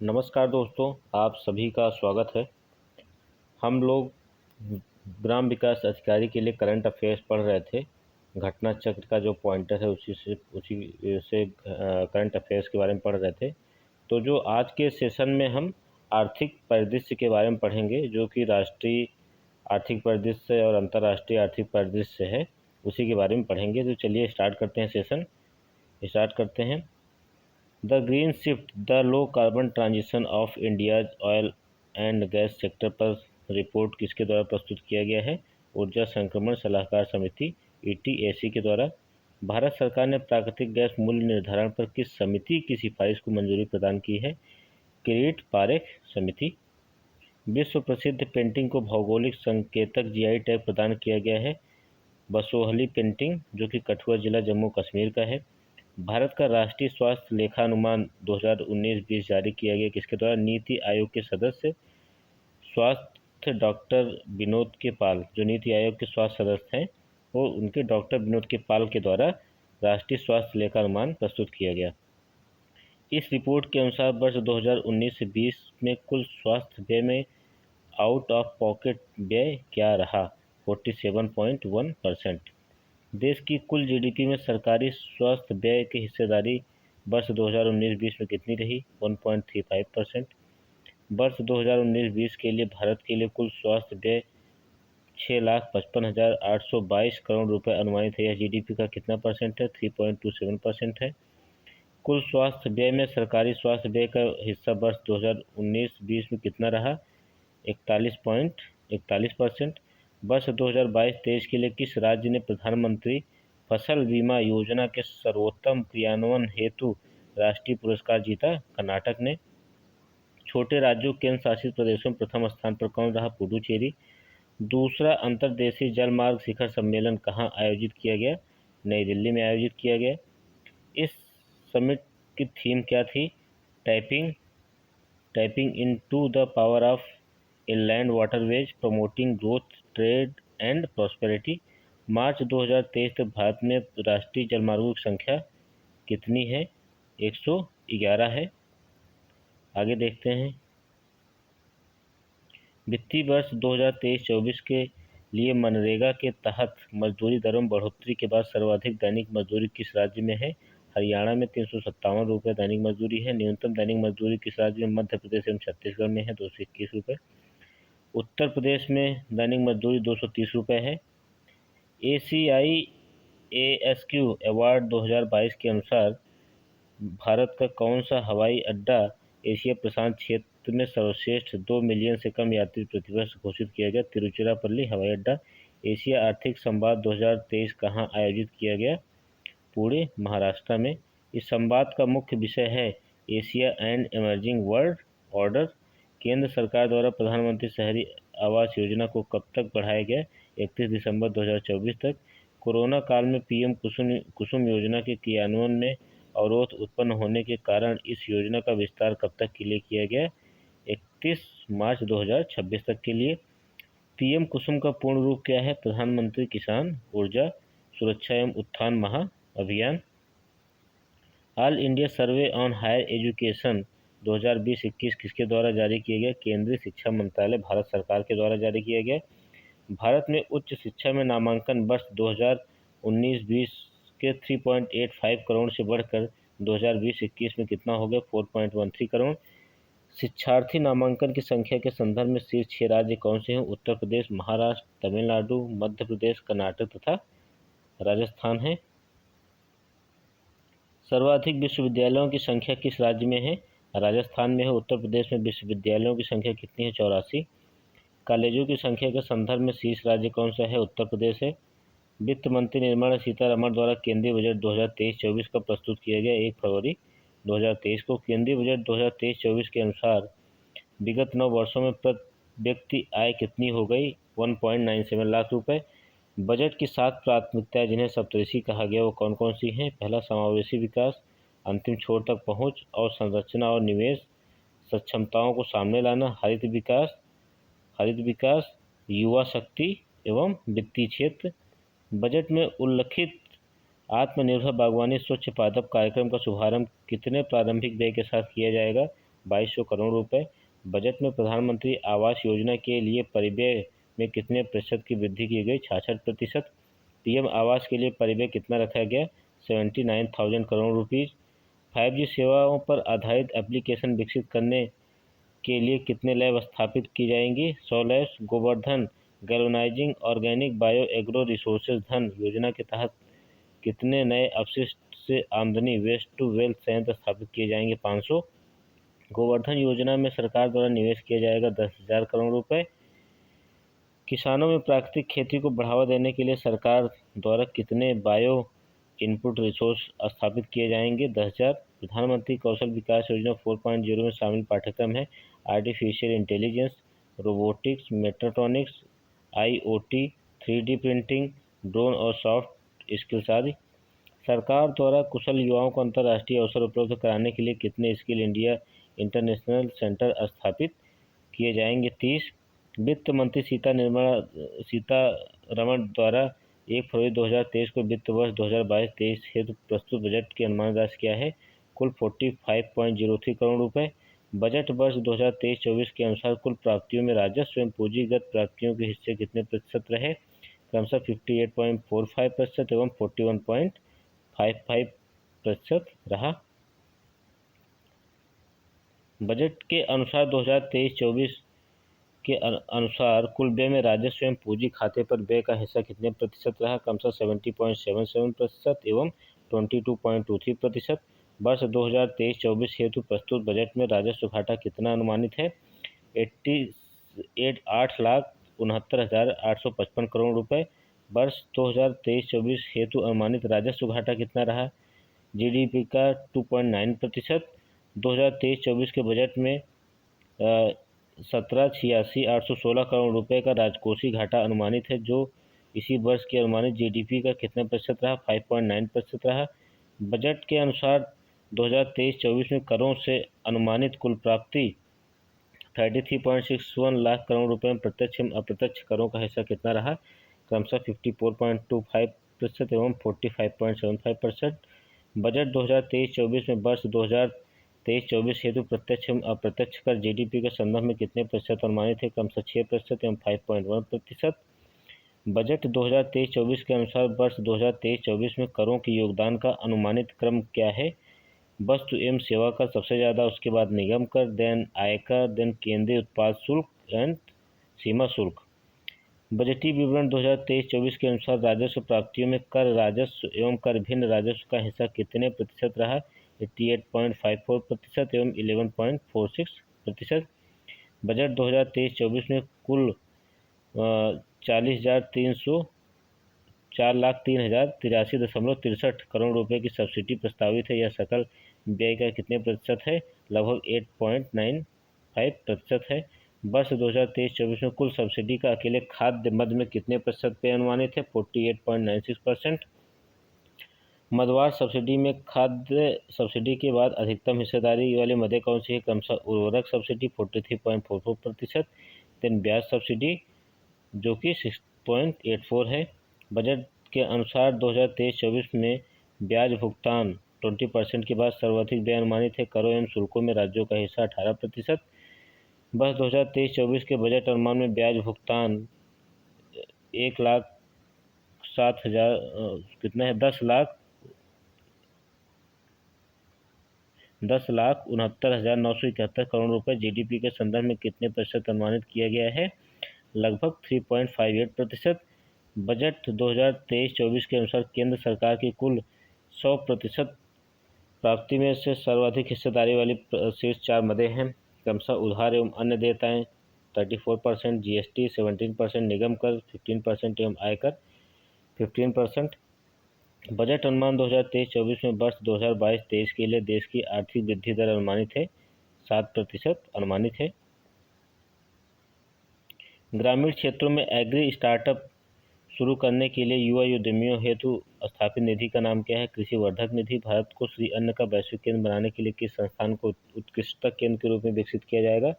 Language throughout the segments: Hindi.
नमस्कार दोस्तों, आप सभी का स्वागत है। हम लोग ग्राम विकास अधिकारी के लिए करंट अफेयर्स पढ़ रहे थे। घटना चक्र का जो पॉइंटर है उसी से करंट अफेयर्स के बारे में पढ़ रहे थे। तो जो आज के सेशन में हम आर्थिक परिदृश्य के बारे में पढ़ेंगे, जो कि राष्ट्रीय आर्थिक परिदृश्य और अंतर्राष्ट्रीय आर्थिक परिदृश्य है, उसी के बारे में पढ़ेंगे। तो चलिए स्टार्ट करते हैं, सेशन स्टार्ट करते हैं। The green shift, the low carbon transition of India's oil and gas sector पर रिपोर्ट किसके द्वारा प्रस्तुत किया गया है? ऊर्जा संक्रमण सलाहकार समिति ETAC के द्वारा। भारत सरकार ने प्राकृतिक गैस मूल्य निर्धारण पर किस समिति की सिफारिश को मंजूरी प्रदान की है? किरीट पारेख समिति। विश्व प्रसिद्ध पेंटिंग को भौगोलिक संकेतक GI टैग प्रदान किया गया है। बसोहली पेंटिंग, जो कि कठुआ जिला जम्मू कश्मीर का है। भारत का राष्ट्रीय स्वास्थ्य लेखानुमान 2019-20 जारी किया गया किसके द्वारा? नीति आयोग के सदस्य स्वास्थ्य डॉक्टर विनोद के पाल, जो नीति आयोग के स्वास्थ्य सदस्य हैं, वो उनके डॉक्टर विनोद के पाल के द्वारा राष्ट्रीय स्वास्थ्य लेखानुमान प्रस्तुत किया गया। इस रिपोर्ट के अनुसार वर्ष 2019 से 20 में कुल स्वास्थ्य व्यय में आउट ऑफ पॉकेट व्यय क्या रहा? 47.1%। देश की कुल GDP में सरकारी स्वास्थ्य व्यय की हिस्सेदारी वर्ष 2019-20 में कितनी रही? 1.35%। वर्ष 2019-20 के लिए भारत के लिए कुल स्वास्थ्य व्यय 6,55,822 करोड़ रुपए अनुमानित है। यह GDP का कितना परसेंट है? 3.27% है। कुल स्वास्थ्य व्यय में सरकारी स्वास्थ्य व्यय का हिस्सा वर्ष 2019-20 में कितना रहा? 41.41%। वर्ष 2022-23 के लिए किस राज्य ने प्रधानमंत्री फसल बीमा योजना के सर्वोत्तम क्रियान्वयन हेतु राष्ट्रीय पुरस्कार जीता? कर्नाटक ने। छोटे राज्यों केंद्र शासित प्रदेशों में प्रथम स्थान पर कौन रहा? पुडुचेरी। दूसरा अंतर्देशीय जलमार्ग शिखर सम्मेलन कहाँ आयोजित किया गया? नई दिल्ली में आयोजित किया गया। इस समिट की थीम क्या थी? Tapping into the power of inland waterways, promoting growth, trade and prosperity. मार्च 2023 तक भारत में राष्ट्रीय जलमार्गों की संख्या कितनी है? 111 है। आगे देखते हैं। वित्तीय वर्ष 2023-24 के लिए मनरेगा के तहत मजदूरी दरों में बढ़ोतरी के बाद सर्वाधिक दैनिक मजदूरी किस राज्य में है? हरियाणा में 357 रुपये दैनिक मजदूरी है। न्यूनतम दैनिक मजदूरी किस राज्य में? मध्य प्रदेश एवं छत्तीसगढ़ में है, 221 रुपये। उत्तर प्रदेश में दैनिक मजदूरी 230 रुपये है। ACIASQ अवार्ड 2022 के अनुसार भारत का कौन सा हवाई अड्डा एशिया प्रशांत क्षेत्र में सर्वश्रेष्ठ 2 मिलियन से कम यात्री प्रतिवर्ष घोषित किया गया? तिरुचिरापल्ली हवाई अड्डा। एशिया आर्थिक संवाद 2023 कहाँ आयोजित किया गया? पुणे, महाराष्ट्र में। इस संवाद का मुख्य विषय है Asia and emerging world order. केंद्र सरकार द्वारा प्रधानमंत्री शहरी आवास योजना को कब तक बढ़ाया गया? 31 दिसंबर 2024 तक। कोरोना काल में PM कुसुम योजना के क्रियान्वयन में अवरोध उत्पन्न होने के कारण इस योजना का विस्तार कब तक के लिए किया गया? 31 मार्च 2026 तक के लिए। PM कुसुम का पूर्ण रूप क्या है? प्रधानमंत्री किसान ऊर्जा सुरक्षा एवं उत्थान महाअभियान। All India survey on higher education 2020-21 किसके द्वारा जारी किया गया? केंद्रीय शिक्षा मंत्रालय भारत सरकार के द्वारा जारी किया गया। भारत में उच्च शिक्षा में नामांकन वर्ष 2019-20 के 3.85 करोड़ से बढ़कर 2020-21 में कितना हो गया? 4.13 करोड़। शिक्षार्थी नामांकन की संख्या के संदर्भ में शीर्ष 6 राज्य कौन से हैं? उत्तर प्रदेश, महाराष्ट्र, तमिलनाडु, मध्य प्रदेश, कर्नाटक तथा राजस्थान है। सर्वाधिक विश्वविद्यालयों की संख्या किस राज्य में है? राजस्थान में है। उत्तर प्रदेश में विश्वविद्यालयों की संख्या कितनी है? 84। कॉलेजों की संख्या के संदर्भ में शीर्ष राज्य कौन सा है? उत्तर प्रदेश है। वित्त मंत्री निर्मला सीतारमण द्वारा केंद्रीय बजट 2023-24 का प्रस्तुत किया गया 1 फरवरी 2023 को। केंद्रीय बजट 2023-24 के अनुसार विगत 9 वर्षों में प्रति व्यक्ति आय कितनी हो गई? 1.97 लाख रुपए। बजट की 7 प्राथमिकताएं जिन्हें सप्तऋषि कहा गया वो कौन कौन सी हैं? पहला, समावेशी विकास, अंतिम छोर तक पहुंच और संरचना और निवेश, सक्षमताओं को सामने लाना, हरित विकास, युवा शक्ति एवं वित्तीय क्षेत्र। बजट में उल्लिखित आत्मनिर्भर बागवानी स्वच्छ पादप कार्यक्रम का शुभारंभ कितने प्रारंभिक व्यय के साथ किया जाएगा? 2200 करोड़ रुपए। बजट में प्रधानमंत्री आवास योजना के लिए परिव्यय में कितने प्रतिशत की वृद्धि की गई? 66%। पीएम आवास के लिए परिव्यय कितना रखा गया? 79,000 करोड़ रुपीज़। 5G सेवाओं पर आधारित एप्लीकेशन विकसित करने के लिए कितने लैब स्थापित की जाएंगी? 100 labs. Govardhan galvanising organic bio agro resources धन योजना के तहत कितने नए अपशिष्ट से आमदनी वेस्ट टू वेल्थ संयंत्र स्थापित किए जाएंगे? 500। गोवर्धन योजना में सरकार द्वारा निवेश किया जाएगा 10,000 करोड़ रुपए। किसानों में प्राकृतिक खेती को बढ़ावा देने के लिए सरकार द्वारा कितने बायो इनपुट रिसोर्स स्थापित किए जाएंगे? 10,000। प्रधानमंत्री कौशल विकास योजना 4.0 में शामिल पाठ्यक्रम है artificial intelligence, robotics, mechatronics, IoT, 3D printing, drone और सॉफ्ट स्किल्स आदि। सरकार द्वारा कुशल युवाओं को अंतर्राष्ट्रीय अवसर उपलब्ध कराने के लिए कितने स्किल इंडिया इंटरनेशनल सेंटर स्थापित किए जाएंगे? 30। वित्त मंत्री सीतारमण द्वारा 1 फरवरी 2023 को वित्त वर्ष 2022-23 हेतु प्रस्तुत बजट की अनुमानित राशि क्या है? कुल 45.03 करोड़ रुपए। बजट वर्ष 2023-24 के अनुसार कुल प्राप्तियों में राजस्व एवं पूंजीगत प्राप्तियों के हिस्से कितने प्रतिशत रहे? क्रमशः 58.45% एवं 41.55% रहा। बजट के अनुसार 2023-24 के अनुसार कुल व्यय में राजस्व एवं पूंजी खाते पर व्यय का हिस्सा कितने प्रतिशत रहा? क्रमशः 70.77% एवं 22.23%। वर्ष 2023-24 हेतु प्रस्तुत बजट में राजस्व घाटा कितना अनुमानित है? 8,69,855 करोड़ रुपए। वर्ष 2023-24 हेतु अनुमानित राजस्व घाटा कितना रहा? GDP का 2.9%। 2023-24 के बजट में 17,86,816 करोड़ रुपए का राजकोषीय घाटा अनुमानित है, जो इसी वर्ष के अनुमानित GDP का कितना प्रतिशत रहा? 5.9% रहा। बजट के अनुसार 2023-24 में करों से अनुमानित कुल प्राप्ति 33.61 लाख करोड़ रुपए में प्रत्यक्ष एवं अप्रत्यक्ष करों का हिस्सा कितना रहा? क्रमशः 54.25% एवं 45.75%। बजट 2023-24 में वर्ष 2023-24 हेतु प्रत्यक्ष एवं अप्रत्यक्ष कर GDP के संदर्भ में कितने प्रतिशत अनुमानित है? क्रमशः 6% एवं 5.1%। बजट 2023-24 के अनुसार वर्ष 2023-24 में करों के योगदान का अनुमानित क्रम क्या है? वस्तु एवं सेवा कर सबसे ज़्यादा, उसके बाद निगम कर, देन आयकर, देन केंद्रीय उत्पाद शुल्क एंड सीमा शुल्क। बजटीय विवरण 2023-24 के अनुसार राजस्व प्राप्तियों में कर राजस्व एवं कर भिन्न राजस्व का हिस्सा कितने प्रतिशत रहा? 88.54% एवं 11.46%। बजट 2023-24 में कुल 4,03,83,63 करोड़ रुपए की सब्सिडी प्रस्तावित है। यह सकल व्यय का कितने प्रतिशत है? लगभग 8.95% है। वर्ष 2023-24 में कुल सब्सिडी का अकेले खाद्य मद में कितने प्रतिशत पे अनुमानित है? 48.96%। मदवार सब्सिडी में खाद्य सब्सिडी के बाद अधिकतम हिस्सेदारी वाले मदें कौन सी है? क्रमशः उर्वरक सब्सिडी 43.44%, देन ब्याज सब्सिडी जो कि 6.84 है। बजट के अनुसार 2023-24 में ब्याज भुगतान 20% के बाद सर्वाधिक व्यय अनुमानित है। करों एवं शुल्कों में राज्यों का हिस्सा 18%। वर्ष 2023-24 के बजट अनुमान में ब्याज भुगतान 1,07,000 कितना है? 10,69,971 करोड़ रुपए। GDP के संदर्भ में कितने प्रतिशत अनुमानित किया गया है? लगभग 3.58%। बजट 2023-24 के अनुसार केंद्र सरकार की कुल 100% प्राप्ति में से सर्वाधिक हिस्सेदारी वाली शीर्ष 4 मदें हैं। क्रमशः उधार एवं अन्य देयताएं 34%, GST 17%, निगम कर 15% एवं आयकर 15%। बजट अनुमान 2023-24 में वर्ष 2022-23 के लिए देश की आर्थिक वृद्धि दर अनुमानित है 7% अनुमानित है। ग्रामीण क्षेत्रों में एग्री स्टार्टअप शुरू करने के लिए युवा उद्यमियों हेतु स्थापित निधि का नाम क्या है? कृषि वर्धक निधि। भारत को श्री अन्न का वैश्विक केंद्र बनाने के लिए किस संस्थान को उत्कृष्टता केंद्र के रूप में विकसित किया जाएगा?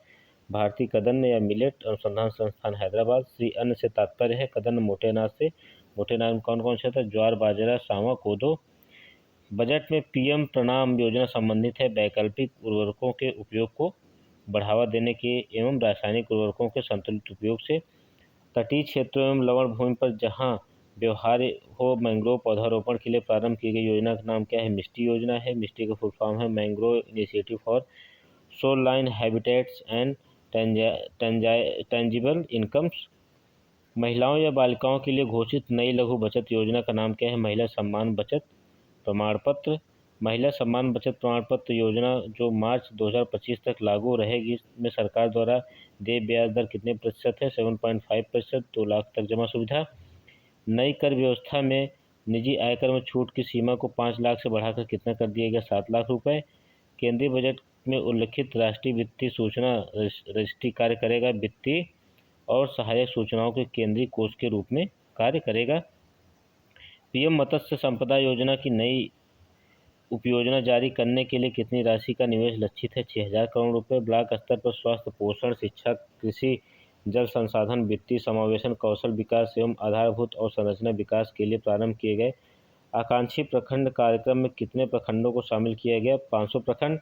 भारतीय कदन्न या मिलेट अनुसंधान संस्थान हैदराबाद। श्री अन्न से तात्पर्य है कदन्न मोटे अनाज से। मोटे अनाज में कौन कौन से होता है? ज्वार, बाजरा, सांवा, कोदो। बजट में पीएम प्रणाम योजना संबंधित है। वैकल्पिक उर्वरकों के उपयोग को बढ़ावा देने के एवं रासायनिक उर्वरकों के संतुलित उपयोग से तटीय क्षेत्रों एवं लवण भूमि पर जहां व्यवहार्य हो मैंग्रोव पौधारोपण के लिए प्रारंभ की गई योजना का नाम क्या है? मिस्टी योजना है। मिस्टी का फुल फॉर्म है mangrove initiative for shoreline habitats and tangible incomes. महिलाओं या बालिकाओं के लिए घोषित नई लघु बचत योजना का नाम क्या है? महिला सम्मान बचत प्रमाण पत्र। महिला सम्मान बचत प्रमाण पत्र योजना जो मार्च 2025 तक लागू रहेगी, इसमें सरकार द्वारा देय ब्याज दर कितने प्रतिशत है? 7.5%। 2 लाख तक जमा सुविधा। नई कर व्यवस्था में निजी आयकर में छूट की सीमा को 5 लाख से बढ़ाकर कितना कर दिया गया? 7 लाख रुपए। केंद्रीय बजट में उल्लिखित राष्ट्रीय वित्तीय सूचना रजिस्ट्री कार्य करेगा। वित्तीय और सहायक सूचनाओं के केंद्रीय कोष के रूप में कार्य करेगा। पीएम मत्स्य संपदा योजना की नई उपयोजना जारी करने के लिए कितनी राशि का निवेश लक्षित है? 6,000 करोड़ रुपए। ब्लॉक स्तर पर स्वास्थ्य, पोषण, शिक्षा, कृषि, जल संसाधन, वित्तीय समावेशन, कौशल विकास एवं आधारभूत और संरचना विकास के लिए प्रारंभ किए गए आकांक्षी प्रखंड कार्यक्रम में कितने प्रखंडों को शामिल किया गया? 500 प्रखंड।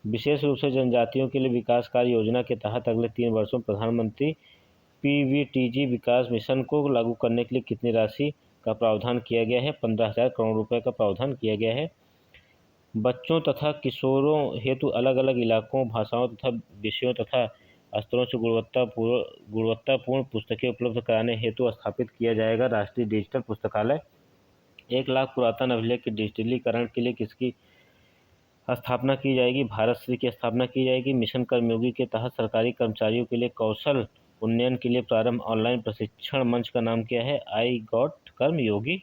विशेष रूप से जनजातियों के लिए विकास कार्य योजना के तहत अगले 3 वर्षों में प्रधानमंत्री पीवीटीजी विकास मिशन को लागू करने के लिए कितनी राशि का प्रावधान किया गया है? 15,000 करोड़ रुपए का प्रावधान किया गया है। बच्चों तथा किशोरों हेतु अलग अलग इलाकों, भाषाओं तथा विषयों तथा स्तरों से गुणवत्तापूर्ण पुस्तकें उपलब्ध कराने हेतु स्थापित किया जाएगा राष्ट्रीय डिजिटल पुस्तकालय। 1 लाख पुरातन अभिलेख के डिजिटलीकरण के लिए किसकी स्थापना की जाएगी? भारत श्री की स्थापना की जाएगी। मिशन कर्मयोगी के तहत सरकारी कर्मचारियों के लिए कौशल उन्नयन के लिए प्रारंभ ऑनलाइन प्रशिक्षण मंच का नाम क्या है? आई गॉट कर्मयोगी।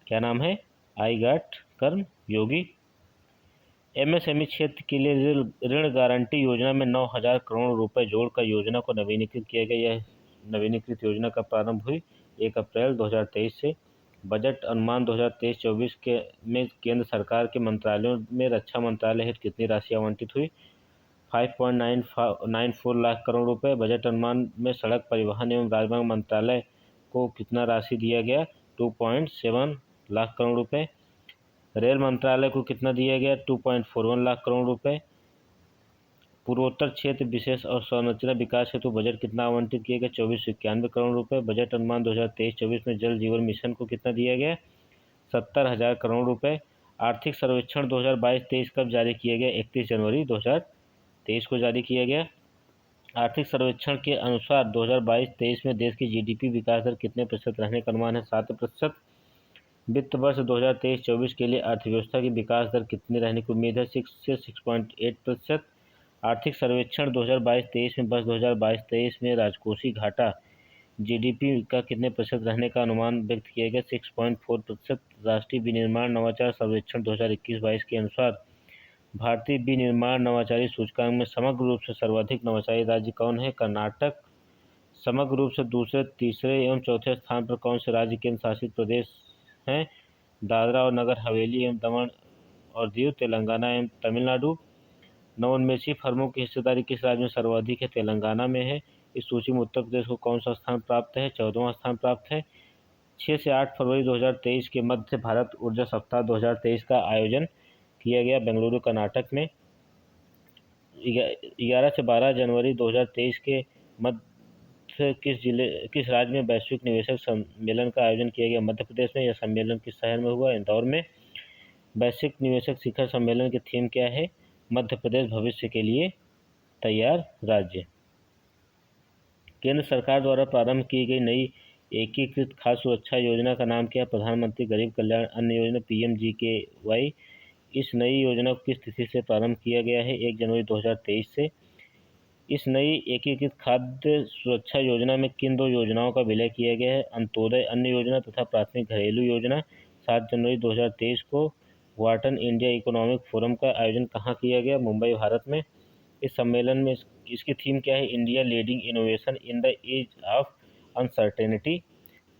क्या नाम है? I got Karmayogi. एमएसएमई क्षेत्र के लिए ऋण गारंटी योजना में 9,000 करोड़ रुपए जोड़कर योजना को नवीनीकृत किया गया। यह नवीनीकृत योजना का प्रारंभ हुई 1 अप्रैल 2023 से। बजट अनुमान 2023-24 में केंद्र सरकार के मंत्रालयों में रक्षा मंत्रालय हेतु कितनी राशि आवंटित हुई? 5.94 लाख करोड़ रुपए। बजट अनुमान में सड़क परिवहन एवं राजमार्ग मंत्रालय को कितना राशि दिया गया? 2.7 लाख करोड़ रुपए। रेल मंत्रालय को कितना दिया गया? 2.41 लाख करोड़ रुपए। पूर्वोत्तर क्षेत्र विशेष और संरचना विकास हेतु बजट कितना आवंटित किया गया? 2491 करोड़ रुपए। बजट अनुमान 2023-24 में जल जीवन मिशन को कितना दिया गया? 70,000 करोड़ रुपए। आर्थिक सर्वेक्षण 2022-23 कब जारी किया गया? 31 जनवरी 2023 को जारी किया गया। आर्थिक सर्वेक्षण के अनुसार 2022-23 में देश की जीडीपी विकास दर कितने प्रतिशत रहने का अनुमान है? 7%। वित्त वर्ष 2023-24 के लिए अर्थव्यवस्था की विकास दर कितनी रहने की उम्मीद है? 6 से 6.8%। आर्थिक सर्वेक्षण 2022-23 में वर्ष 2022-23 में राजकोषीय घाटा जीडीपी का कितने प्रतिशत रहने का अनुमान व्यक्त किया गया? 6.4%। राष्ट्रीय विनिर्माण नवाचार सर्वेक्षण 2021-22 के अनुसार भारतीय विनिर्माण नवाचारी सूचकांक में समग्र रूप से सर्वाधिक नवाचारी राज्य कौन है? कर्नाटक। समग्र रूप से दूसरे, तीसरे एवं चौथे स्थान पर कौन से राज्य केंद्र शासित प्रदेश हैं? दादरा और नगर हवेली एवं दमन और दीव, तेलंगाना एवं तमिलनाडु। नवोन्मेषी फर्मों की हिस्सेदारी किस राज्य में सर्वाधिक है? तेलंगाना में है। इस सूची में उत्तर प्रदेश को कौन सा स्थान प्राप्त है? 14वां स्थान प्राप्त है। 6 से 8 फरवरी 2023 के मध्य भारत ऊर्जा सप्ताह 2023 का आयोजन किया गया बेंगलुरु, कर्नाटक में। 11 से 12 जनवरी 2023 के मध्य किस राज्य में वैश्विक निवेशक सम्मेलन का आयोजन किया गया? मध्य प्रदेश में। यह सम्मेलन किस शहर में हुआ? इंदौर में। वैश्विक निवेशक शिखर सम्मेलन की थीम क्या है? मध्य प्रदेश भविष्य के लिए तैयार राज्य। केंद्र सरकार द्वारा प्रारंभ की गई नई एकीकृत खाद्य सुरक्षा योजना का नाम क्या है? प्रधानमंत्री गरीब कल्याण अन्न योजना PMGKY। इस नई योजना को किस तिथि से प्रारंभ किया गया है? 1 जनवरी 2023 से। इस नई एकीकृत खाद्य सुरक्षा योजना में किन 2 योजनाओं का विलय किया गया है? अंत्योदय अन्न योजना तथा प्राथमिक घरेलू योजना। 7 जनवरी 2023 को वाटन इंडिया इकोनॉमिक फोरम का आयोजन कहाँ किया गया? मुंबई, भारत में। इस सम्मेलन में इसकी थीम क्या है? India leading innovation in the age of uncertainty.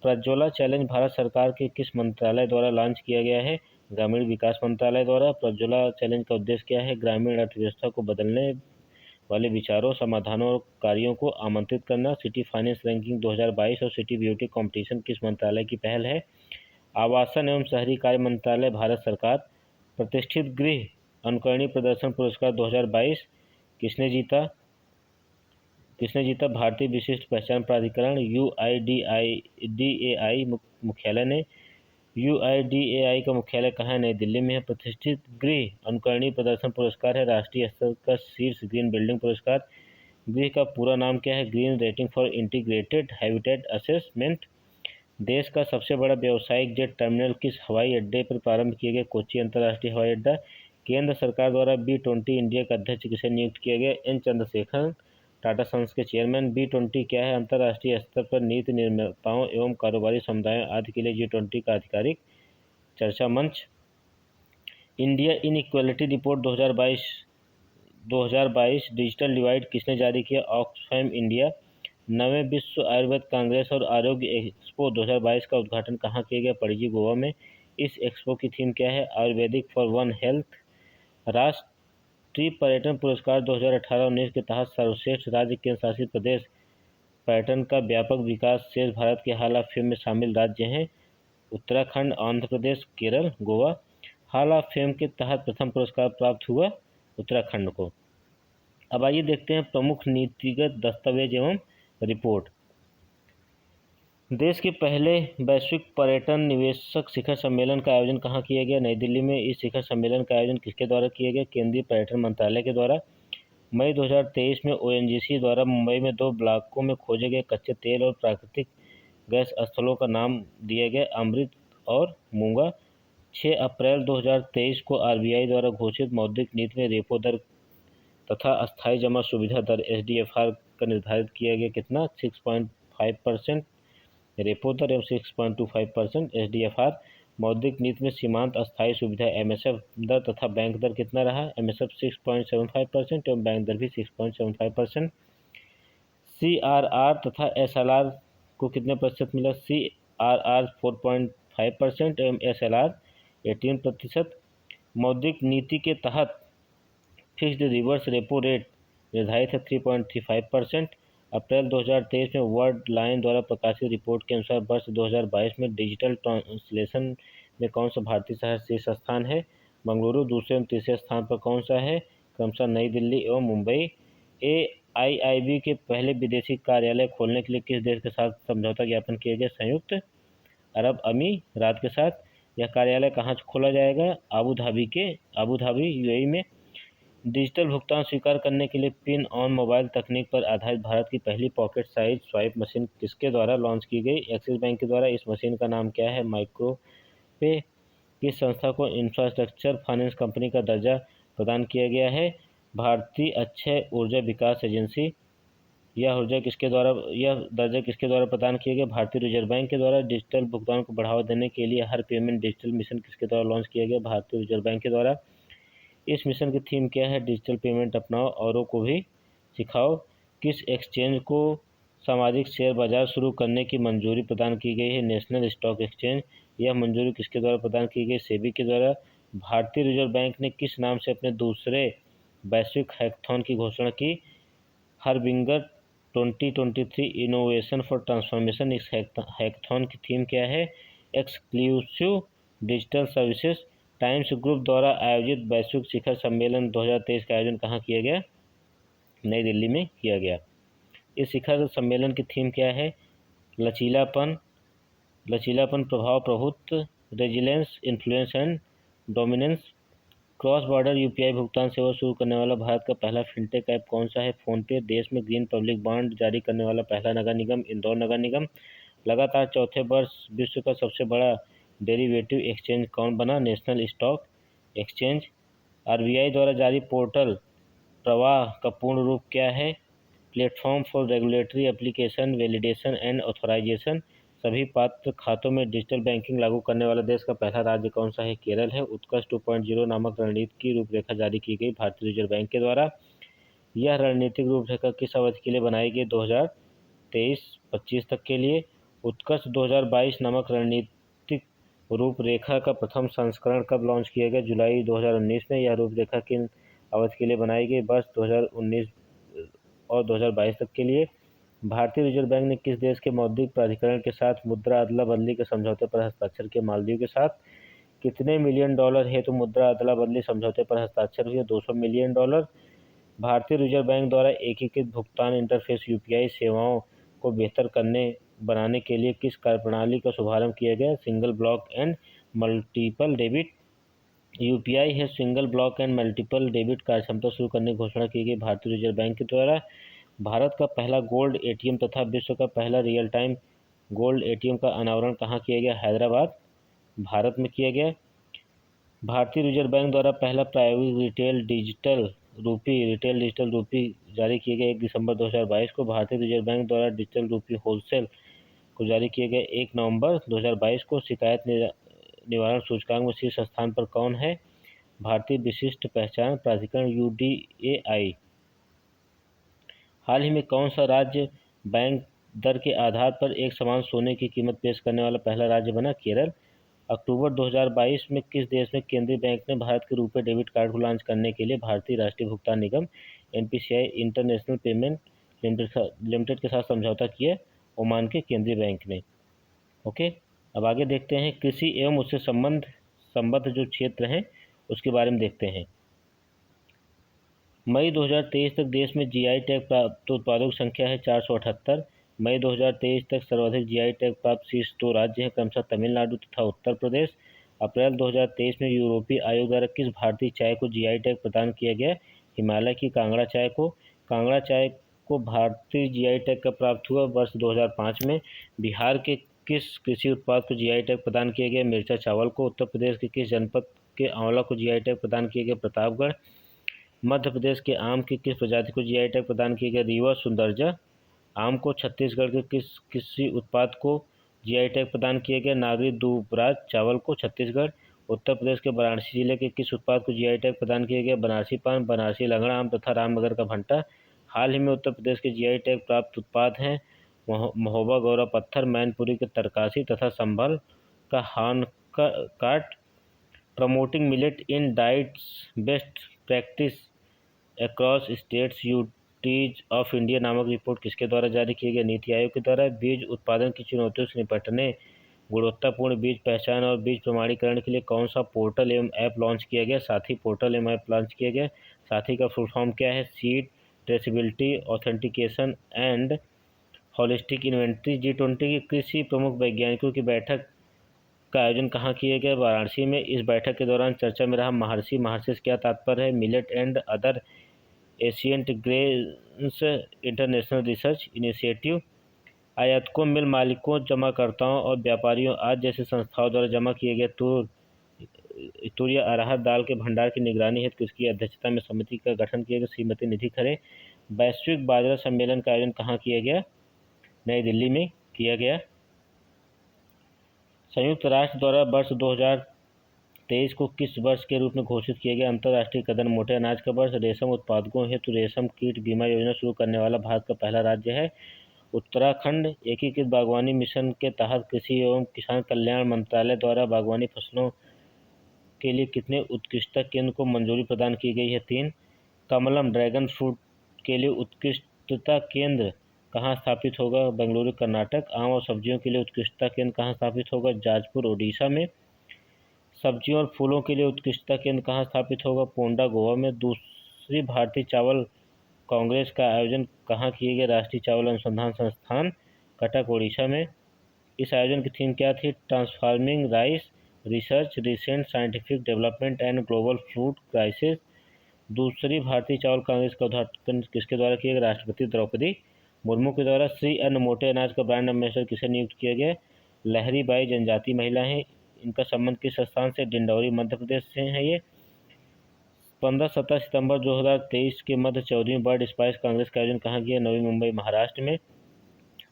Prajwala challenge Bharat सरकार के किस मंत्रालय द्वारा लॉन्च किया गया है? ग्रामीण विकास मंत्रालय द्वारा। प्रज्वला चैलेंज का उद्देश्य क्या है? ग्रामीण अर्थव्यवस्था को बदलने वाले विचारों, समाधानों और कार्यों को आमंत्रित करना। सिटी फाइनेंस रैंकिंग 2022 और सिटी ब्यूटी कंपटीशन किस मंत्रालय की पहल है? आवासन एवं शहरी कार्य मंत्रालय, भारत सरकार। प्रतिष्ठित गृह अनुकरणीय प्रदर्शन पुरस्कार 2022 किसने जीता? भारतीय विशिष्ट पहचान प्राधिकरण UIDAI मुख्यालय ने। UIDAI का मुख्यालय कहाँ है? नई दिल्ली में है। प्रतिष्ठित गृह अनुकरणीय प्रदर्शन पुरस्कार है राष्ट्रीय स्तर का शीर्ष ग्रीन बिल्डिंग पुरस्कार। गृह का पूरा नाम क्या है? Green rating for integrated habitat assessment. देश का सबसे बड़ा व्यावसायिक जेट टर्मिनल किस हवाई अड्डे पर प्रारंभ किया गया? कोच्चि अंतर्राष्ट्रीय हवाई अड्डा। केंद्र सरकार द्वारा B20 इंडिया का अध्यक्ष किसे नियुक्त किया गया? एन चंद्रशेखरन, टाटा सन्स के चेयरमैन। B20 क्या है? अंतर्राष्ट्रीय स्तर पर नीति निर्माताओं एवं कारोबारी समुदायों आदि के लिए G20 का आधिकारिक चर्चा मंच। India inequality report 2022 digital divide किसने जारी किया? Oxfam India. 9वें विश्व आयुर्वेद कांग्रेस और आरोग्य एक्सपो 2022 का उद्घाटन कहाँ किया गया? पणजी, गोवा में। इस एक्सपो की थीम क्या है? Ayurvedic for one health. राष्ट्रीय पर्यटन पुरस्कार 2018-19 के तहत सर्वश्रेष्ठ राज्य केंद्र शासित प्रदेश पर्यटन का व्यापक विकास शेष भारत के हाल ऑफ फेम में शामिल राज्य हैं उत्तराखंड, आंध्र प्रदेश, केरल, गोवा। हाल ऑफ फेम के तहत प्रथम पुरस्कार प्राप्त हुआ उत्तराखंड को। अब आइए देखते हैं प्रमुख नीतिगत दस्तावेज एवं रिपोर्ट। देश के पहले वैश्विक पर्यटन निवेशक शिखर सम्मेलन का आयोजन कहाँ किया गया? नई दिल्ली में। इस शिखर सम्मेलन का आयोजन किसके द्वारा किया गया? केंद्रीय पर्यटन मंत्रालय के द्वारा। मई 2023 में ONGC द्वारा मुंबई में 2 ब्लॉकों में खोजे गए कच्चे तेल और प्राकृतिक गैस स्थलों का नाम दिया गया अमृत और मूंगा। 6 अप्रैल 2023 को RBI द्वारा घोषित मौद्रिक नीति में रेपो दर तथा अस्थायी जमा सुविधा दर SDFR का निर्धारित किया गया कितना? 6.5% रेपो दर एवं 6.25% SDFR। मौद्रिक नीति में सीमांत अस्थायी सुविधा MSF दर तथा बैंक दर कितना रहा? MSF 6.75% एवं बैंक दर भी 6.75%। CRR तथा SLR को कितने प्रतिशत मिला? CRR 4.5% एवं SLR 18%। मौद्रिक नीति के तहत फिक्स्ड रिवर्स रेपो रेट निर्धारित है 3.35%। अप्रैल 2023 में वर्ल्ड लाइन द्वारा प्रकाशित रिपोर्ट के अनुसार वर्ष 2022 में डिजिटल ट्रांसलेशन में कौन सा भारतीय शहर शीर्ष स्थान है? बेंगलुरु। दूसरे और तीसरे स्थान पर कौन सा है? क्रमशः नई दिल्ली एवं मुंबई। AIIB के पहले विदेशी कार्यालय खोलने के लिए किस देश के साथ समझौता ज्ञापन किया गया? संयुक्त अरब अमीरात के साथ। यह कार्यालय कहाँ खोला जाएगा? आबू धाबी UAE में। डिजिटल भुगतान स्वीकार करने के लिए पिन ऑन मोबाइल तकनीक पर आधारित भारत की पहली पॉकेट साइज स्वाइप मशीन किसके द्वारा लॉन्च की गई? एक्सिस बैंक के द्वारा। इस मशीन का नाम क्या है? माइक्रोपे। किस संस्था को इंफ्रास्ट्रक्चर फाइनेंस कंपनी का दर्जा प्रदान किया गया है? भारतीय अक्षय ऊर्जा विकास एजेंसी। यह दर्जा किसके द्वारा प्रदान किया गया? भारतीय रिजर्व बैंक के द्वारा। डिजिटल भुगतान को बढ़ावा देने के लिए हर पेमेंट डिजिटल मिशन किसके द्वारा लॉन्च किया गया? भारतीय रिजर्व बैंक के द्वारा। इस मिशन की थीम क्या है? डिजिटल पेमेंट अपनाओ, औरों को भी सिखाओ। किस एक्सचेंज को सामाजिक शेयर बाजार शुरू करने की मंजूरी प्रदान की गई है? National stock exchange. यह मंजूरी किसके द्वारा प्रदान की गई? सेबी के द्वारा। भारतीय रिजर्व बैंक ने किस नाम से अपने दूसरे वैश्विक हैकाथॉन की घोषणा की? Harbinger 2023 innovation for transformation. इस हैकाथॉन की थीम क्या है? Exclusive digital services. Times group द्वारा आयोजित वैश्विक शिखर सम्मेलन 2023 का आयोजन कहाँ किया गया? नई दिल्ली में किया गया। इस शिखर सम्मेलन की थीम क्या है? लचीलापन, प्रभाव, प्रभुत्व, resilience, influence and dominance. Cross border UPI भुगतान सेवा शुरू करने वाला भारत का पहला फिनटेक ऐप कौन सा है? फोनपे। देश में ग्रीन पब्लिक बॉन्ड जारी करने वाला पहला नगर निगम इंदौर नगर निगम। लगातार चौथे वर्ष विश्व का सबसे बड़ा डेरिवेटिव एक्सचेंज कौन बना? National stock exchange. RBI द्वारा जारी पोर्टल प्रवाह का पूर्ण रूप क्या है? Platform for regulatory application validation and authorisation. सभी पात्र खातों में डिजिटल बैंकिंग लागू करने वाला देश का पहला राज्य कौन सा है? केरल है। उत्कर्ष 2.0 नामक रणनीति की रूपरेखा जारी की गई भारतीय रिजर्व बैंक के द्वारा। यह रणनीतिक रूपरेखा किस अवधि के लिए बनाई गई? 2023-25 तक के लिए। उत्कर्ष 2022 नामक रणनीतिक रूपरेखा का प्रथम संस्करण कब लॉन्च किया गया? जुलाई 2019 में। यह रूपरेखा किन अवधि के लिए बनाई गई? वर्ष 2019 और 2022 तक के लिए। भारतीय रिजर्व बैंक ने किस देश के मौद्रिक प्राधिकरण के साथ मुद्रा अदला बदली के समझौते पर हस्ताक्षर किए? मालदीव के साथ। कितने मिलियन डॉलर हेतु मुद्रा अदला बदली समझौते पर हस्ताक्षर हुए? 200 मिलियन डॉलर। भारतीय रिजर्व बैंक द्वारा एकीकृत भुगतान इंटरफेस यूपीआई सेवाओं को बेहतर बनाने के लिए किस कार्यप्रणाली का शुभारंभ किया गया? Single block and multiple debit. UPI है single block and multiple debit कार्यक्षमता शुरू करने की घोषणा की गई भारतीय रिजर्व बैंक के द्वारा। भारत का पहला गोल्ड एटीएम तथा विश्व का पहला रियल टाइम गोल्ड एटीएम का अनावरण कहाँ किया गया? हैदराबाद, भारत में किया गया। भारतीय रिजर्व बैंक द्वारा पहला प्रायोगिक रिटेल डिजिटल रूपी जारी किए गए 1 दिसंबर 2022 को। भारतीय रिजर्व बैंक द्वारा डिजिटल रूपी होलसेल को जारी किए गए 1 नवंबर 2022 को। शिकायत निवारण सूचकांक में शीर्ष स्थान पर कौन है? भारतीय विशिष्ट पहचान प्राधिकरण यूडीएआई। हाल ही में कौन सा राज्य बैंक दर के आधार पर एक समान सोने की कीमत पेश करने वाला पहला राज्य बना? केरल। अक्टूबर 2022 में किस देश में केंद्रीय बैंक ने भारत के रुपे डेबिट कार्ड को लॉन्च करने के लिए भारतीय राष्ट्रीय भुगतान निगम एनपीसीआई इंटरनेशनल पेमेंट लिमिटेड के साथ समझौता किया? ओमान के केंद्रीय बैंक ने। ओके, अब आगे देखते हैं कृषि एवं उससे संबद्ध जो क्षेत्र हैं उसके बारे में देखते हैं। मई 2023 तक देश में जीआई टैग प्राप्त उत्पादों की संख्या है 478। मई 2023 तक सर्वाधिक जीआई टैग प्राप्त शीर्ष 2 राज्य हैं, क्रमशः तमिलनाडु तथा उत्तर प्रदेश। अप्रैल 2023 में यूरोपीय आयोग द्वारा किस भारतीय चाय को जीआई टैग प्रदान किया गया? हिमालय की कांगड़ा चाय को। कांगड़ा चाय को भारतीय जीआई टैग का प्राप्त हुआ वर्ष 2005 में। बिहार के किस कृषि उत्पाद को जीआई टैग प्रदान किया गया? मिर्चा चावल को। उत्तर प्रदेश के किस जनपद के आंवला को जीआई टैग प्रदान किया गया? प्रतापगढ़। मध्य प्रदेश के आम की किस प्रजाति को जीआई टैग प्रदान किया गया? रीवा सुंदरजा आम को। छत्तीसगढ़ के किस कृषि उत्पाद को जीआई टैग प्रदान किया गया? नागरी दुबराज चावल को, छत्तीसगढ़। उत्तर प्रदेश के वाराणसी जिले के किस उत्पाद को जीआई टैग प्रदान किया गया? बनारसी पान, बनारसी लंगड़ा आम तथा रामनगर का भंटा। हाल ही में उत्तर प्रदेश के जीआई टैग प्राप्त उत्पाद हैं महोबा गौरा पत्थर, मैनपुरी के तरकासी तथा संभल का हान काट। Promoting millet in diets best practice across states UTs of India नामक रिपोर्ट किसके द्वारा जारी किया गया? नीति आयोग के द्वारा। बीज उत्पादन की चुनौतियों से निपटने, गुणवत्तापूर्ण बीज पहचान और बीज प्रमाणीकरण के लिए कौन सा पोर्टल एवं ऐप लॉन्च किया गया? साथी पोर्टल एवं ऐप लॉन्च किया गया। साथी का फुल फॉर्म क्या है? Seed traceability authentication and holistic inventory. G20 के कृषि प्रमुख वैज्ञानिकों की बैठक का आयोजन कहाँ किया गया? वाराणसी में। इस बैठक के दौरान चर्चा में रहा महर्षि। महर्षि से क्या तात्पर्य है? Millet and other ancient grains international research initiative. आयातकों, मिल मालिकों, जमाकर्ताओं और व्यापारियों आदि जैसी संस्थाओं द्वारा जमा किए गए तूर या अरहर दाल के भंडार की निगरानी हेतु किसकी अध्यक्षता में समिति का गठन किया गया? श्रीमती निधि खरे। वैश्विक बाजरा सम्मेलन का आयोजन कहाँ किया गया? नई दिल्ली में किया गया। संयुक्त राष्ट्र द्वारा वर्ष 2023 को किस वर्ष के रूप में घोषित किया गया? अंतर्राष्ट्रीय कदर मोटे अनाज का वर्ष। रेशम उत्पादकों हेतु रेशम कीट बीमा योजना शुरू करने वाला भारत का पहला राज्य है उत्तराखंड। एकीकृत बागवानी मिशन के तहत कृषि एवं किसान कल्याण मंत्रालय द्वारा बागवानी फसलों के लिए कितने उत्कृष्टता केंद्र को मंजूरी प्रदान की गई है? 3। कमलम ड्रैगन फ्रूट के लिए उत्कृष्टता केंद्र कहाँ स्थापित होगा? बेंगलुरु, कर्नाटक। आम और सब्जियों के लिए उत्कृष्टता केंद्र कहाँ स्थापित होगा? जाजपुर, ओडिशा में। सब्जियों और फूलों के लिए उत्कृष्टता केंद्र कहाँ स्थापित होगा? पोंडा, गोवा में। दूसरी भारतीय चावल कांग्रेस का आयोजन कहाँ किया गया? राष्ट्रीय चावल अनुसंधान संस्थान, कटक, ओडिशा में। इस आयोजन की थीम क्या थी? Transforming rice research, recent scientific development and global food crisis. दूसरी भारतीय चावल कांग्रेस का उद्घाटन किसके द्वारा किया गया? राष्ट्रपति द्रौपदी मुर्मू के द्वारा। श्री अन्न मोटे अनाज का ब्रांड एम्बेसडर किसे नियुक्त किया गया? लहरी बाई जनजाति महिला हैं। इनका संबंध किस स्थान से? डिंडौरी, मध्य प्रदेश से है ये। 15-17 सितंबर 2023 के मध्य 14वीं वर्ल्ड स्पाइस कांग्रेस का आयोजन कहाँ किया? नवी मुंबई, महाराष्ट्र में।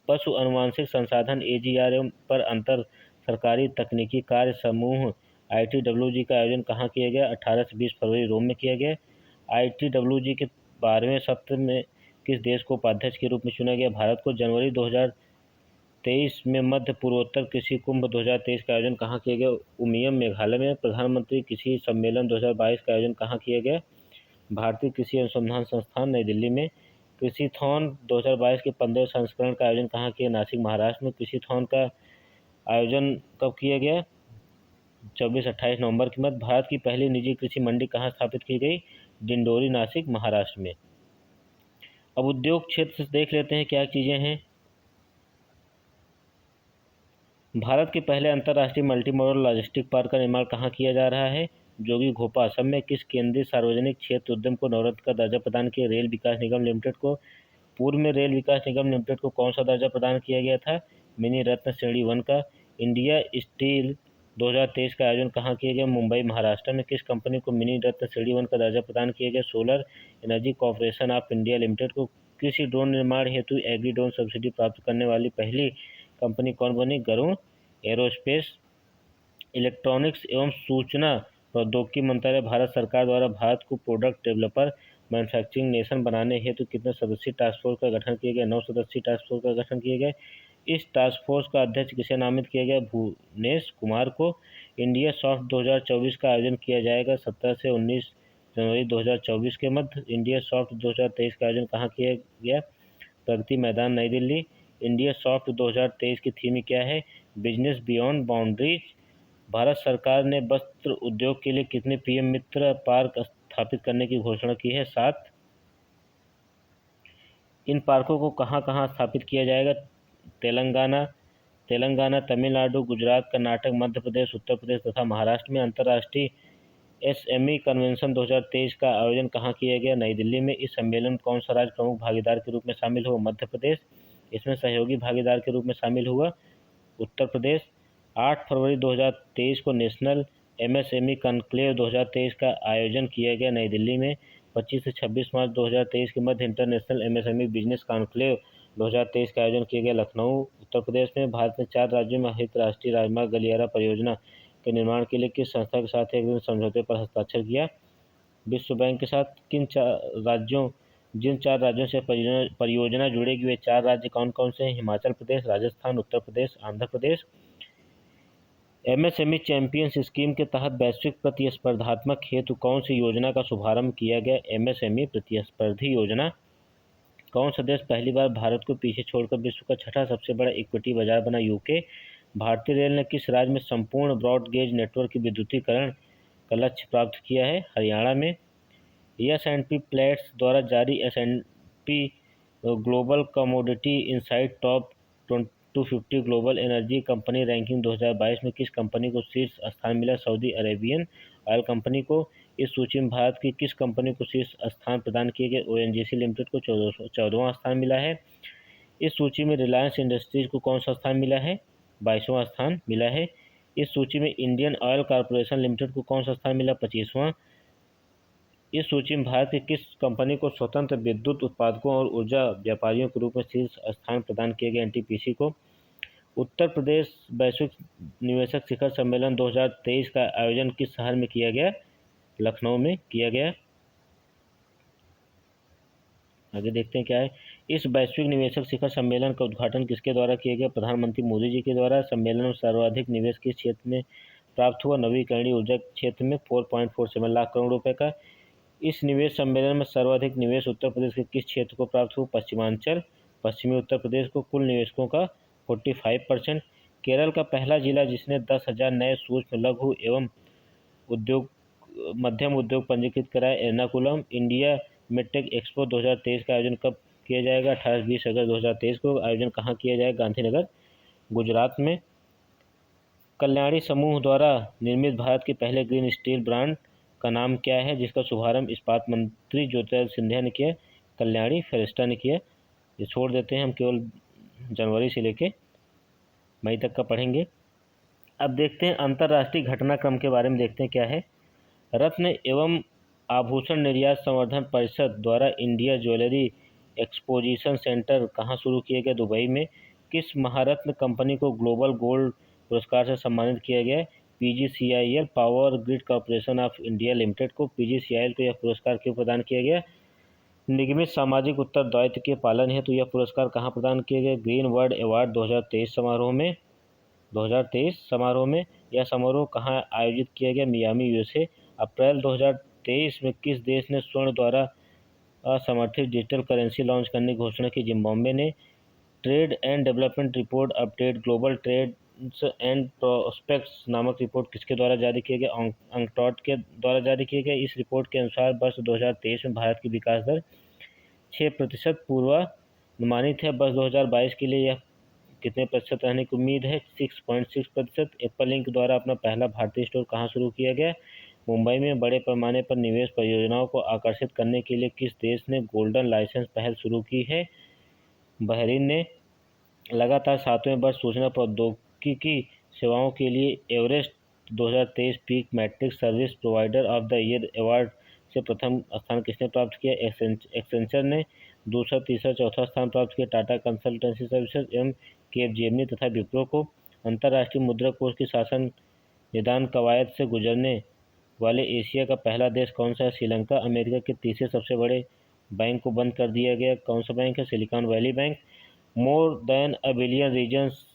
पशु अनुवांशिक संसाधन एजीआर पर अंतर सरकारी तकनीकी कार्य समूह ITWG का आयोजन कहाँ किया गया? 18 से 20 फरवरी रोम में किया गया। ITWG के 12वें सत्र में किस देश को उपाध्यक्ष के रूप में चुना गया? भारत को। जनवरी 2023 में मध्य पूर्वोत्तर कृषि कुंभ 2023 का आयोजन कहाँ किया गया? उमियम, मेघालय में। प्रधानमंत्री कृषि सम्मेलन 2022 का आयोजन कहाँ किया गया? भारतीय कृषि अनुसंधान संस्थान, नई दिल्ली में। कृषिथॉन 2022 के 15वें संस्करण का आयोजन कहाँ किया? नासिक, महाराष्ट्र में। कृषिथॉन का आयोजन कब किया गया? 24-28 नवंबर के मध्य। भारत की पहली निजी कृषि मंडी कहाँ स्थापित की गई? डिंडोरी, नासिक, महाराष्ट्र में। अब उद्योग क्षेत्र से देख लेते हैं क्या चीज़ें हैं। भारत के पहले अंतर्राष्ट्रीय मल्टी मॉडल लॉजिस्टिक पार्क का निर्माण कहाँ किया जा रहा है? जोगी घोपा, असम में। किस केंद्रीय सार्वजनिक क्षेत्र उद्यम को नवरत्न का दर्जा प्रदान किया? रेल विकास निगम लिमिटेड को। पूर्व में रेल विकास निगम लिमिटेड को कौन सा दर्जा प्रदान किया गया था? मिनी रत्न श्रेणी 1 का। इंडिया स्टील 2023 का आयोजन कहाँ किया गया? मुंबई, महाराष्ट्र में। किस कंपनी को मिनी रत्न श्रेणी 1 का दर्जा प्रदान किया गया? Solar energy corporation of India limited को। कृषि ड्रोन निर्माण हेतु एग्री ड्रोन सब्सिडी प्राप्त करने वाली पहली कंपनी कौन बनी? गरुड़ एरोस्पेस। इलेक्ट्रॉनिक्स एवं सूचना प्रौद्योगिकी मंत्रालय भारत सरकार द्वारा भारत को प्रोडक्ट डेवलपर मैन्युफैक्चरिंग नेशन बनाने हेतु कितने सदस्यीय टास्क फोर्स का गठन किया गया? 9 सदस्यीय टास्क फोर्स का गठन किया गया। इस टास्क फोर्स का अध्यक्ष किसे नामित किया गया? भुवनेश कुमार को। इंडिया सॉफ्ट 2024 का आयोजन किया जाएगा 17 से 19 जनवरी 2024 के मध्य। इंडिया सॉफ्ट 2023 का आयोजन कहाँ किया गया? प्रगति मैदान, नई दिल्ली। इंडिया सॉफ्ट 2023 की थीम क्या है? Business beyond boundaries. भारत सरकार ने वस्त्र उद्योग के लिए कितने पीएम मित्र पार्क स्थापित करने की घोषणा की है? 7। इन पार्कों को कहाँ कहाँ स्थापित किया जाएगा? तेलंगाना, तमिलनाडु, गुजरात, कर्नाटक, मध्य प्रदेश, उत्तर प्रदेश तथा महाराष्ट्र में। अंतर्राष्ट्रीय एसएमई कन्वेंशन 2023 का आयोजन कहाँ किया गया? नई दिल्ली में। इस सम्मेलन में कौन सा राज्य प्रमुख भागीदार के रूप में शामिल हुआ? मध्य प्रदेश। इसमें सहयोगी भागीदार के रूप में शामिल हुआ उत्तर प्रदेश। 8 फरवरी 2023 को नेशनल एमएसएमई कॉन्क्लेव 2023 का आयोजन किया गया नई दिल्ली में। 25 से 26 मार्च 2023 के मध्य इंटरनेशनल एमएसएमई बिजनेस कॉन्क्लेव 2023 का आयोजन किया गया लखनऊ, उत्तर प्रदेश में। भारत ने 4 राज्यों में हरित राष्ट्रीय राजमार्ग गलियारा परियोजना के निर्माण के लिए किस संस्था के साथ एक दिन समझौते पर हस्ताक्षर किया? विश्व बैंक के साथ। जिन 4 राज्यों से परियोजना जुड़ेगी वे 4 राज्य कौन कौन से हैं? Himachal Pradesh, Rajasthan, Uttar Pradesh, Andhra Pradesh. MSME champions scheme के तहत वैश्विक प्रतिस्पर्धात्मक हेतु कौन सी योजना का शुभारंभ किया गया? एमएसएमई प्रतिस्पर्धी योजना। कौन सा देश पहली बार भारत को पीछे छोड़कर विश्व का छठा सबसे बड़ा इक्विटी बाजार बना? यूके। भारतीय रेल ने किस राज्य में संपूर्ण ब्रॉड गेज नेटवर्क की विद्युतीकरण का लक्ष्य प्राप्त किया है? हरियाणा में। S&P प्लेट्स द्वारा जारी S&P global commodity insight top 250 global energy company ranking 2022 में किस कंपनी को शीर्ष स्थान मिला? सऊदी अरेबियन ऑयल कंपनी को। इस सूची में भारत की किस कंपनी को शीर्ष स्थान प्रदान किए गए? ONGC लिमिटेड को 14वां स्थान मिला है। इस सूची में रिलायंस इंडस्ट्रीज को कौन सा स्थान मिला है? 22वां स्थान मिला है। इस सूची में इंडियन ऑयल कॉर्पोरेशन लिमिटेड को कौन सा स्थान मिला? 25वां। इस सूची में भारत की किस कंपनी को स्वतंत्र विद्युत उत्पादकों और ऊर्जा व्यापारियों के रूप में शीर्ष स्थान प्रदान किया गया? NTPC को। उत्तर प्रदेश वैश्विक निवेशक शिखर सम्मेलन 2023 का आयोजन किस शहर में किया गया? लखनऊ में किया गया। आगे देखते हैं क्या है। इस वैश्विक निवेशक शिखर सम्मेलन का उद्घाटन किसके द्वारा किया गया? प्रधानमंत्री मोदी जी के द्वारा। सम्मेलन में सर्वाधिक निवेश किस क्षेत्र में प्राप्त हुआ? नवीकरणीय ऊर्जा क्षेत्र में 4.47 लाख करोड़ रुपए का। इस निवेश सम्मेलन में सर्वाधिक निवेश उत्तर प्रदेश के किस क्षेत्र को प्राप्त हुआ? पश्चिमांचल, पश्चिमी उत्तर प्रदेश को। कुल निवेशकों का 45%। केरल का पहला जिला जिसने 10,000 नए सूक्ष्म लघु एवं मध्यम उद्योग पंजीकृत कराए, एर्नाकुलम। इंडिया मेडटेक एक्सपो 2023 का आयोजन कब किया जाएगा? 18-20 अगस्त 2023 को। आयोजन कहाँ किया जाएगा? गांधीनगर, गुजरात में। कल्याणी समूह द्वारा निर्मित भारत के पहले ग्रीन स्टील ब्रांड का नाम क्या है, जिसका शुभारंभ इस्पात मंत्री ज्योतिरादित्य सिंधिया ने किया? कल्याणी फेरेस्टा ने किया। ये छोड़ देते हैं, हम केवल जनवरी से लेके मई तक का पढ़ेंगे। अब देखते हैं अंतर्राष्ट्रीय घटनाक्रम के बारे में। देखते हैं क्या है। रत्न एवं आभूषण निर्यात संवर्धन परिषद द्वारा इंडिया ज्वेलरी एक्सपोजिशन सेंटर कहाँ शुरू किया गया? दुबई में। किस महारत्न कंपनी को ग्लोबल गोल्ड पुरस्कार से सम्मानित किया गया? PGCIL power grid corporation of India limited को। PGCIL को यह पुरस्कार क्यों प्रदान किया गया? निगमित सामाजिक उत्तरदायित्व के पालन हेतु यह पुरस्कार कहाँ प्रदान किया गया? ग्रीन वर्ल्ड अवार्ड 2023 समारोह में। 2023 समारोह में। यह समारोह कहाँ आयोजित किया गया? Miami, USA। अप्रैल 2023 में किस देश ने स्वर्ण द्वारा असमर्थित डिजिटल करेंसी लॉन्च करने की घोषणा की। जिम्बाब्वे ने trade and development report update global trades and prospects नामक रिपोर्ट किसके द्वारा जारी किए गए? अंकटॉट के द्वारा जारी किए गए। इस रिपोर्ट के अनुसार वर्ष 2023 में भारत की विकास दर 6% पूर्वानुमानित है। वर्ष 2022 के लिए यह कितने प्रतिशत रहने की उम्मीद है? 6.6%। एप्पल इंक द्वारा अपना पहला भारतीय स्टोर कहाँ शुरू किया गया? मुंबई में। बड़े पैमाने पर निवेश परियोजनाओं को आकर्षित करने के लिए किस देश ने गोल्डन लाइसेंस पहल शुरू की है? बहरीन ने। लगातार 7वें वर्ष सूचना प्रौद्योगिकी सेवाओं के लिए Everest 2023 peak matrix service provider of the year award से प्रथम स्थान किसने प्राप्त किया? एक्सेंचर ने। दूसरा, तीसरा, चौथा स्थान प्राप्त किया टाटा कंसल्टेंसी सर्विसेज एवं केपजेमिनी तथा विप्रो को। अंतर्राष्ट्रीय मुद्रा कोष की शासन निदान कवायद से गुजरने वाले एशिया का पहला देश कौन सा है? श्रीलंका। अमेरिका के तीसरे सबसे बड़े बैंक को बंद कर दिया गया, कौन सा बैंक है? Silicon Valley bank. More than a billion reasons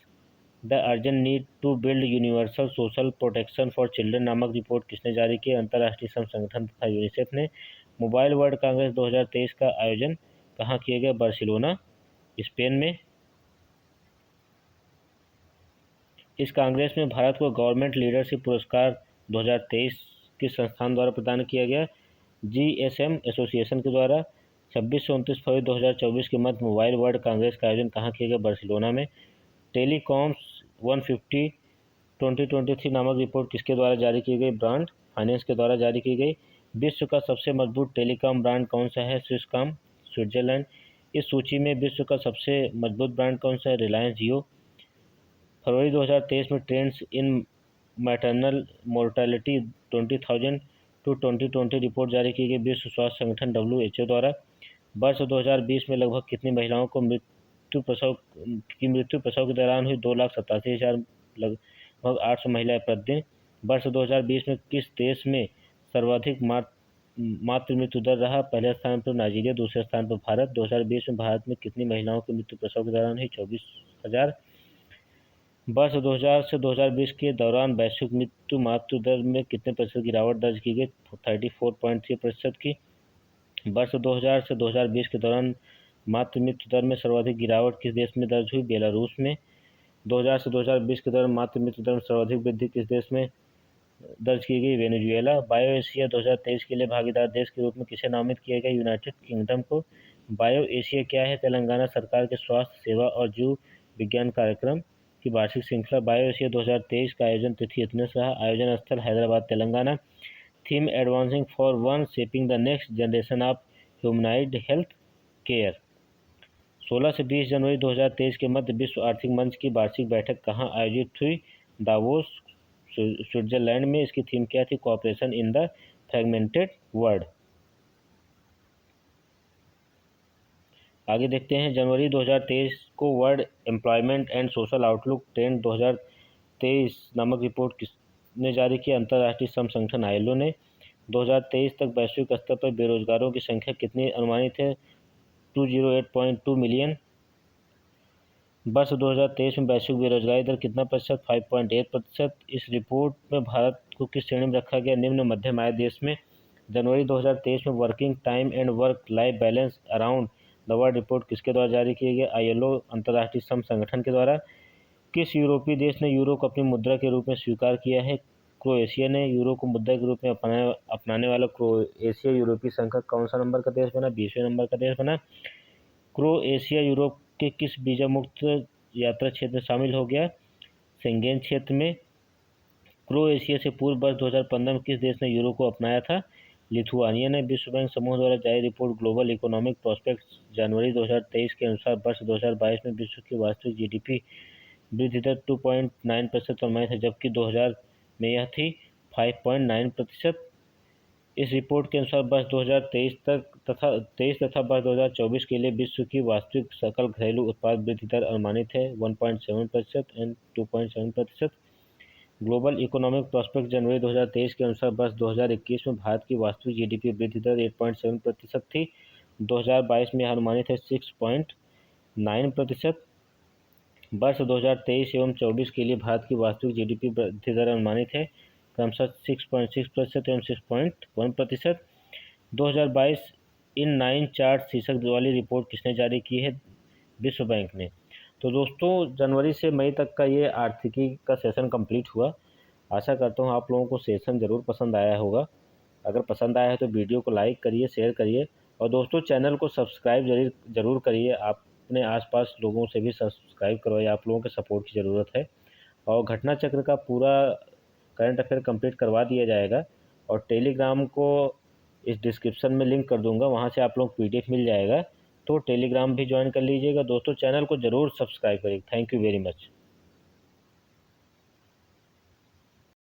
the urgent need to build universal social protection for children नामक रिपोर्ट किसने जारी की? अंतर्राष्ट्रीय श्रम संगठन तथा यूनिसेफ ने। मोबाइल वर्ल्ड कांग्रेस 2023 का आयोजन कहाँ किया गया? बार्सिलोना, स्पेन में। इस कांग्रेस में भारत को गवर्नमेंट लीडरशिप पुरस्कार 2023 किस संस्थान द्वारा प्रदान किया गया? GSM एसोसिएशन के द्वारा। 26 से 29 फरवरी 2024 के मध्य मोबाइल वर्ल्ड कांग्रेस का आयोजन कहाँ किया गया? बार्सिलोना में। टेलीकॉम्स 150 2023 नामक रिपोर्ट किसके द्वारा जारी की गई? ब्रांड फाइनेंस के द्वारा जारी की गई। विश्व का सबसे मजबूत टेलीकॉम ब्रांड कौन सा है? Swisscom, Switzerland. इस सूची में विश्व का सबसे मजबूत ब्रांड कौन सा है? रिलायंस जियो। फरवरी 2023 में trends in maternal mortality 20,000 to 2020 report जारी की गई विश्व स्वास्थ्य संगठन WHO द्वारा। वर्ष 2020 में लगभग कितनी महिलाओं को मृत्यु प्रसव के दौरान हुई? 2,87,000, लगभग 800 महिलाएं प्रतिदिन। वर्ष 2020 में किस देश में सर्वाधिक मातृ मृत्यु दर रहा? पहले स्थान पर नाइजीरिया, दूसरे स्थान पर भारत। 2020 में भारत में कितनी महिलाओं की मृत्यु प्रसव के दौरान हुई? 24,000। वर्ष 2000 से 2020 के दौरान वैश्विक मृत्यु मातृ दर में कितने प्रतिशत गिरावट दर्ज की गई? 34.3% की। वर्ष 2000 से 2020 के दौरान मातृ मृत्यु दर में सर्वाधिक गिरावट किस देश में दर्ज हुई? बेलारूस में। 2000 से 2020 के दौरान मातृ मृत्यु दर में सर्वाधिक वृद्धि किस देश में दर्ज की गई? वेनेजुएला। बायो एशिया 2023 के लिए भागीदार देश के रूप में किसे नामित किया गया? यूनाइटेड किंगडम को। बायो एशिया क्या है? तेलंगाना सरकार के स्वास्थ्य सेवा और जीव विज्ञान कार्यक्रम की वार्षिक श्रृंखला। बायो एशिया 2023 का आयोजन तिथि इतने से रहा। आयोजन स्थल Hyderabad, Telangana. Theme advancing for one shaping the next generation of humanoid health care. 16 से 20 जनवरी 2023 के मध्य विश्व आर्थिक मंच की वार्षिक बैठक कहाँ आयोजित हुई? दावोस, स्विट्जरलैंड में। इसकी थीम क्या थी? Cooperation in the fragmented world. आगे देखते हैं जनवरी 2023 को world employment and social outlook trend 2023 नामक रिपोर्ट किसने जारी की? अंतर्राष्ट्रीय श्रम संगठन ILO ने। 2023 तक वैश्विक स्तर पर बेरोजगारों की संख्या कितनी अनुमानित है? 208.2 मिलियन। वर्ष 2023 में वैश्विक बेरोजगारी दर कितना प्रतिशत? 5.8%। इस रिपोर्ट में भारत को किस श्रेणी में रखा गया? निम्न मध्यम आय देश में। जनवरी 2023 में working time and work life balance around the world report किसके द्वारा जारी किया गया? ILO अंतर्राष्ट्रीय श्रम संगठन के द्वारा। किस यूरोपीय देश ने यूरो को अपनी मुद्रा के रूप में स्वीकार किया है? क्रोएशिया ने। यूरो को मुद्रा के रूप में अपनाने वाला क्रोएशिया यूरोपीय संघ का कौन सा नंबर का देश बना? 20वें नंबर का देश बना। क्रोएशिया यूरोप के किस वीजा मुक्त यात्रा क्षेत्र में शामिल हो गया? शेंगेन क्षेत्र में। क्रोएशिया से पूर्व वर्ष 2015 में किस देश ने यूरो को अपनाया था? लिथुआनिया ने। विश्व बैंक समूह द्वारा जारी रिपोर्ट ग्लोबल इकोनॉमिक प्रोस्पेक्ट्स जनवरी 2023 के अनुसार वर्ष 2022 में विश्व की वास्तविक GDP वृद्धि दर 2.9% अनुमानित है, जबकि 2000 में यह थी 5.9%। इस रिपोर्ट के अनुसार वर्ष 2023 तथा वर्ष 2024 के लिए विश्व की वास्तविक सकल घरेलू उत्पाद वृद्धि दर अनुमानित है 1.7% एंड 2.7%। ग्लोबल इकोनॉमिक प्रोस्पेक्ट जनवरी 2023 के अनुसार वर्ष 2021 में भारत की वास्तविक GDP वृद्धि दर 8.7% थी। 2022 में यह अनुमानित है 6.9%। वर्ष 2023 एवं 24 के लिए भारत की वास्तविक GDP वृद्धि दर अनुमानित है क्रमशः 6.6% एवं 6.1%। 2022 इन 9 चार्ट शीर्षक वाली रिपोर्ट किसने जारी की है? विश्व बैंक ने। तो दोस्तों, जनवरी से मई तक का ये आर्थिकी का सेशन कंप्लीट हुआ। आशा करता हूँ आप लोगों को सेशन ज़रूर पसंद आया होगा। अगर पसंद आया है तो वीडियो को लाइक करिए, शेयर करिए और दोस्तों चैनल को सब्सक्राइब ज़रूर करिए। आप अपने आसपास लोगों से भी सब्सक्राइब करवाइए, आप लोगों के सपोर्ट की ज़रूरत है। और घटना चक्र का पूरा करंट अफेयर कंप्लीट करवा दिया जाएगा और टेलीग्राम को इस डिस्क्रिप्शन में लिंक कर दूंगा, वहाँ से आप लोग PDF मिल जाएगा, तो टेलीग्राम भी ज्वाइन कर लीजिएगा। दोस्तों चैनल को ज़रूर सब्सक्राइब करिए। Thank you very much.